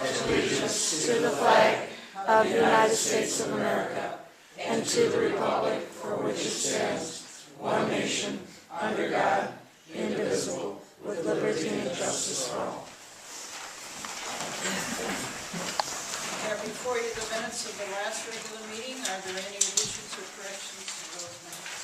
pledge allegiance to the flag of the United States of America and to the republic for which it stands, one nation, under God, indivisible, with liberty and justice for all. Before you, the minutes of the last regular meeting, are there any additions or corrections to those minutes?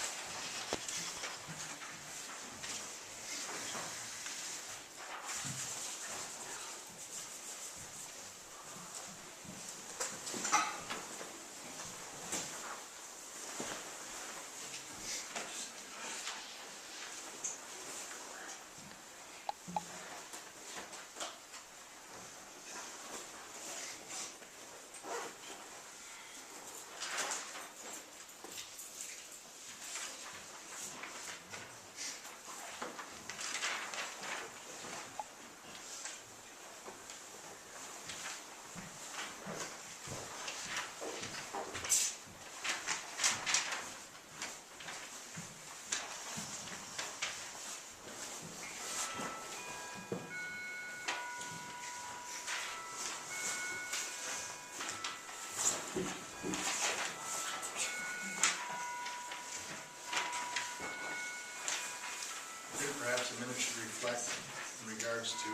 Perhaps the minutes should reflect in regards to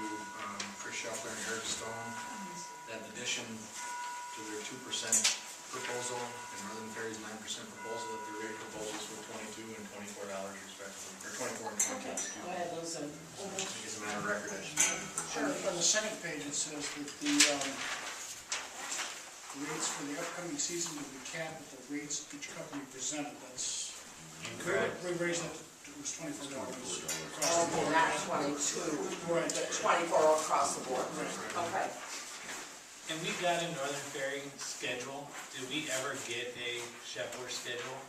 Chris Schaeffler and Eric Stone, that addition to their 2% proposal and Northern Ferry's 9% proposal, that their rate proposals were $22 and $24 respectively, or 24 and 22. Okay, go ahead, those are. I think it's a matter of record, I should. Sure. On the second page, it says that the rates for the upcoming season will be capped at the rates each company presented. That's incorrect. We raised it, it was $24. Okay, not 22, Right. but 24 across the board. Right. Okay. And we got a Northern Ferry schedule. Did we ever get a Shepler schedule?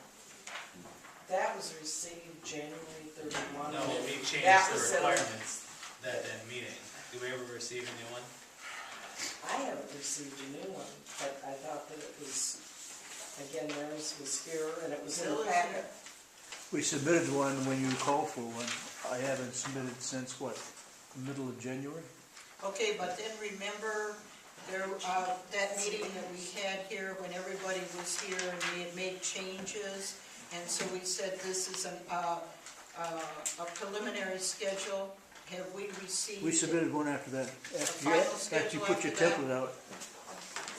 That was received January 31. No, we changed That the was requirements that meeting. Did we ever receive a new one? I haven't received a new one, but I thought that it was, again, theirs was here and it was in the packet. We submitted one when you called for one. I haven't submitted since, what, the middle of January? Okay, but then remember there, that meeting that we had here when everybody was here and we had made changes, and so we said this is a preliminary schedule. Have we received? We submitted one after that. final After you schedule put your after that? template out.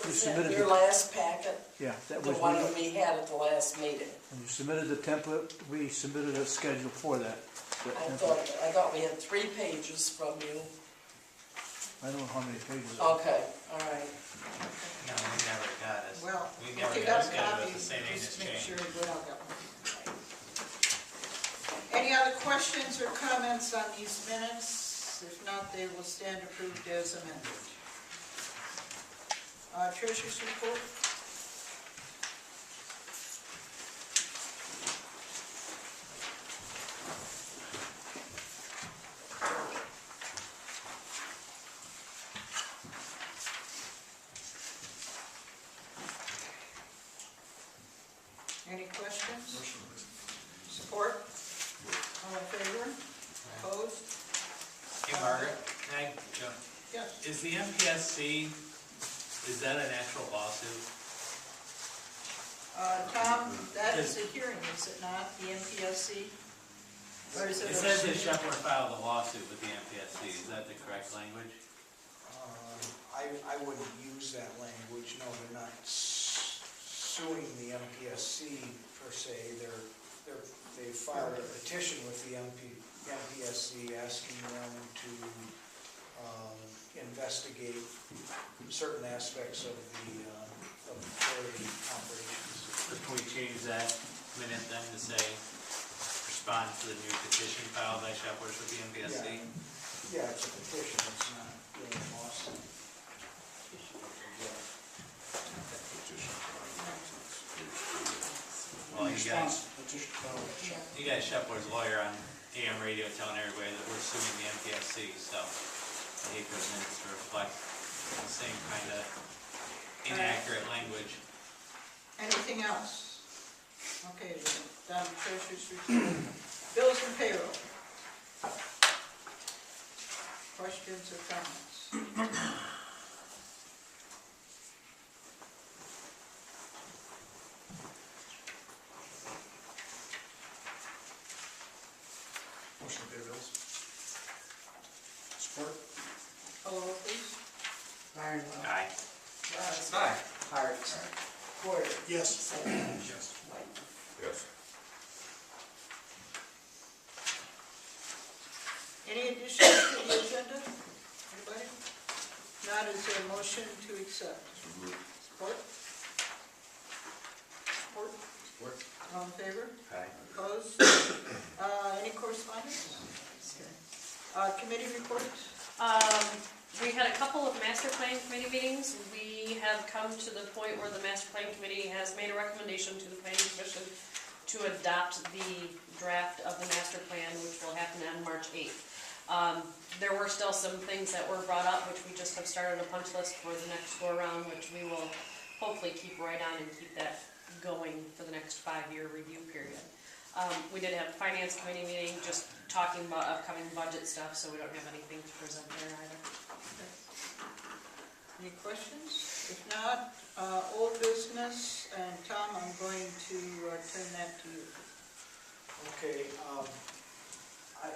You Was that submitted your last packet? Yeah, that The was, one that we had at the last meeting? when you submitted the template, we submitted a schedule for that. I thought we had 3 pages from you. I don't know how many pages. Okay, all right. No, we never got it. Well, We if never you got got a a schedule copy, with the same name as just make change. sure you got one. Any other questions or comments on these minutes? If not, they will stand approved as amended. Treasurer's report. Any questions? Support? All in favor? Opposed? Hey, Margaret, can I jump? Yes. Is the MPSC, is that an actual lawsuit? Tom, that is a hearing, is it not, the MPSC? Or is it? It says that Shepler filed a lawsuit with the MPSC. Is that the correct language? I wouldn't use that language. No, they're not suing the MPSC per se. They filed a petition with the MPSC asking them to investigate certain aspects of the ferry operations. Can we change that minute then to say, respond to the new petition filed by Shepler's with the MPSC? Yeah, it's a petition. It's not really a lawsuit. Well, you guys, Petition. you guys Shepler's lawyer on AM radio telling everybody that we're suing the MPSC, so I hate those minutes to reflect the same kind of inaccurate language. Anything else? Okay, we're done with treasurer's report. Bills and payroll. Questions or comments? Call roll, please. Barnwell. Aye. Rosner. Hart. Porter. Yes. Stanton. Yes. White. Yes. Any additions to the agenda? Anybody? Not, is there a motion to accept? Support? Support? Support. All in favor? Aye. Opposed? Any correspondence? Committee reports? We had a couple of master plan committee meetings. We have come to the point where the master plan committee has made a recommendation to the planning commission to adopt the draft of the master plan, which will happen on March 8th. There were still some things that were brought up, which we just have started a punch list for the next go around, which we will hopefully keep right on and keep that going for the next 5-year review period. We did have a finance committee meeting, just talking about upcoming budget stuff, so we don't have anything to present there either. Any questions? If not, old business, and Tom, I'm going to turn that to you. Okay,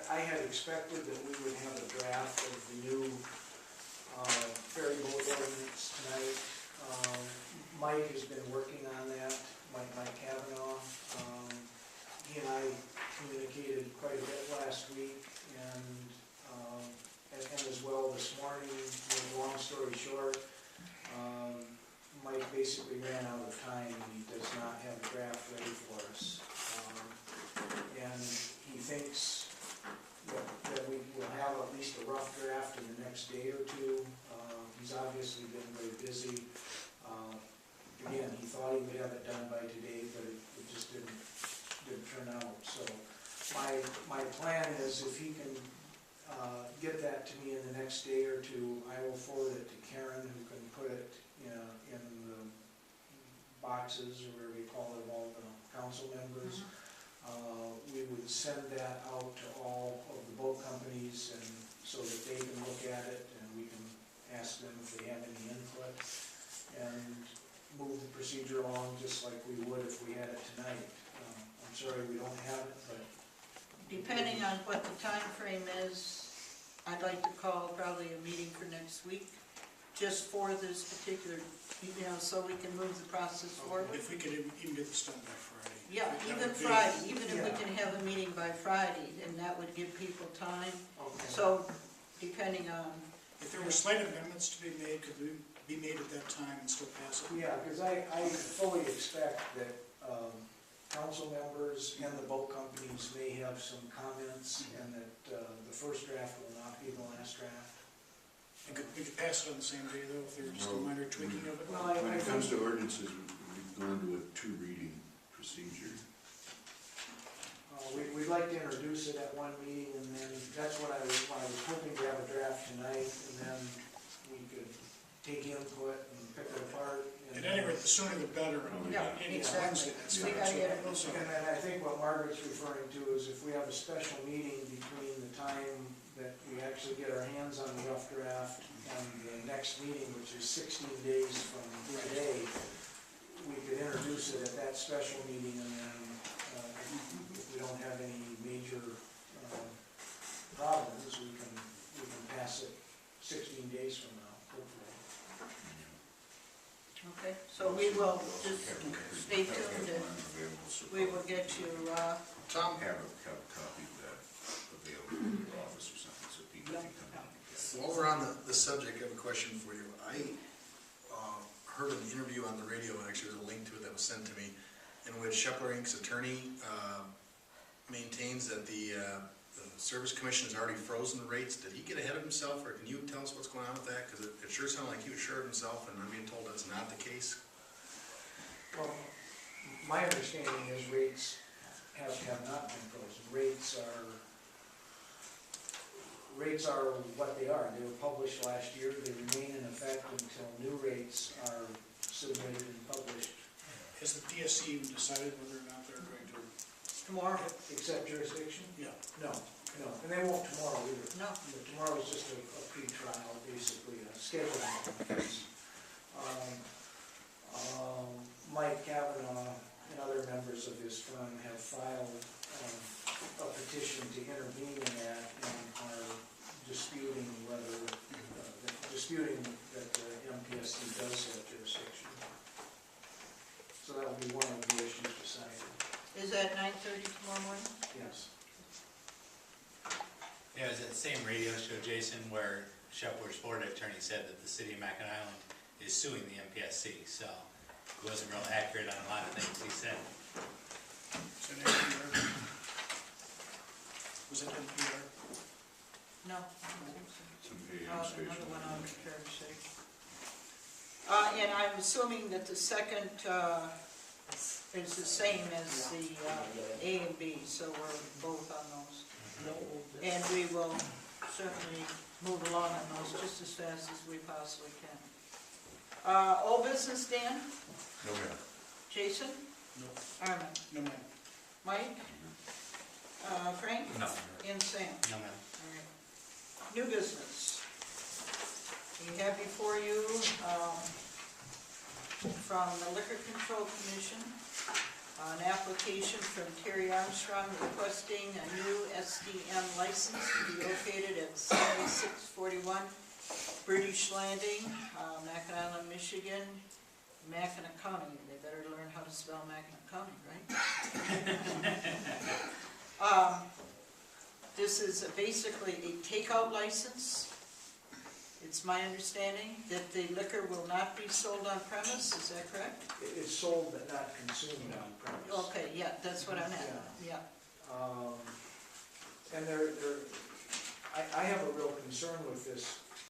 I had expected that we would have a draft of the new ferry boat ordinance tonight. Mike has been working on that, Mike Kavanaugh. He and I communicated quite a bit last week, and as well this morning. Long story short, Mike basically ran out of time, and he does not have a draft ready for us. And he thinks that we will have at least a rough draft in the next day or two. He's obviously been very busy. Again, he thought he would have it done by today, but it just didn't turn out. So my plan is, if he can get that to me in the next day or two, I will forward it to Karen, who can put it in the boxes, or whatever you call it, of all the council members. We would send that out to all of the boat companies, and so that they can look at it, and we can ask them if they have any input, and move the procedure along just like we would if we had it tonight. I'm sorry we don't have it, but Depending on what the time frame is, I'd like to call probably a meeting for next week, just for this particular, so we can move the process forward. If we could even get this done by Friday. Yeah, That even would be- Friday, even if we Yeah. can have a meeting by Friday, and that would give people time. okay. So, depending on, If there were slight amendments to be made, could we be made at that time and still pass it? Yeah, because I fully expect that council members and the boat companies may have some comments, and that the first draft will not be the last draft. And we could pass it on the same day, though, if there was just a minor tweaking of it? Well, When I it comes think, to ordinances, we've gone to a 2-reading procedure. we'd like to introduce it at one meeting, and then that's what I was hoping to have a draft tonight, and then we could take input and pick it apart. At any rate, the sooner the better. Yeah, It's exactly. Wednesday, that's We fine. gotta get it So- moving. And I think what Margaret's referring to is if we have a special meeting between the time that we actually get our hands on the rough draft and the next meeting, which is 16 days from today, we could introduce it at that special meeting, and then if we don't have any major problems, we can pass it 16 days from now, hopefully. okay, so we will just stay tuned, and we will get you, Tom? Have a copy of that available in your office or something, so people can come in and get it. While we're on the subject, I have a question for you. I heard an interview on the radio, actually there's a link to it that was sent to me, in which Shepler Inc.'s attorney maintains that the Service Commission has already frozen the rates. Did he get ahead of himself, or can you tell us what's going on with that? Because it sure sounded like he was sure of himself, and I'm being told that's not the case. Well, my understanding is rates have not been frozen. Rates are what they are. They were published last year. They remain in effect until new rates are submitted and published. Has the PSC even decided whether or not they're going to? tomorrow. Except jurisdiction? Yeah. No, and they won't tomorrow either. No. But tomorrow is just a pre-trial, basically, a scheduling. Mike Kavanaugh and other members of his firm have filed a petition to intervene in that, and are disputing whether disputing that the MPSC does have jurisdiction. So that will be one of the issues decided, Is that 9:30 tomorrow morning? yes. Yeah, it was that same radio show, Jason, where Shepard's board attorney said that the city of Mackinac Island is suing the MPSC, so it wasn't real accurate on a lot of things he said. Is it NPR? Was it NPR? No, I don't think so. Some AM station. Another one on Fair's sake. And I'm assuming that the second is the same as the A and B, so we're both on those. No old business. And we will certainly move along on those just as fast as we possibly can. Old business, Dan? No, ma'am. Jason? No. Armin? No, ma'am. Mike? Frank? No, And Sam? no, ma'am. All right. New business. We have before you, from the Liquor Control Commission, an application from Terry Armstrong requesting a new SDM license to be located at 7641 British Landing, Mackinac Island, Michigan, Mackinac County. They better learn how to spell Mackinac County, right? This is basically a takeout license. It's my understanding that the liquor will not be sold on premise, is that correct? It's sold but not consumed on premise. Okay, yeah, that's what I meant, yeah. And I have a real concern with this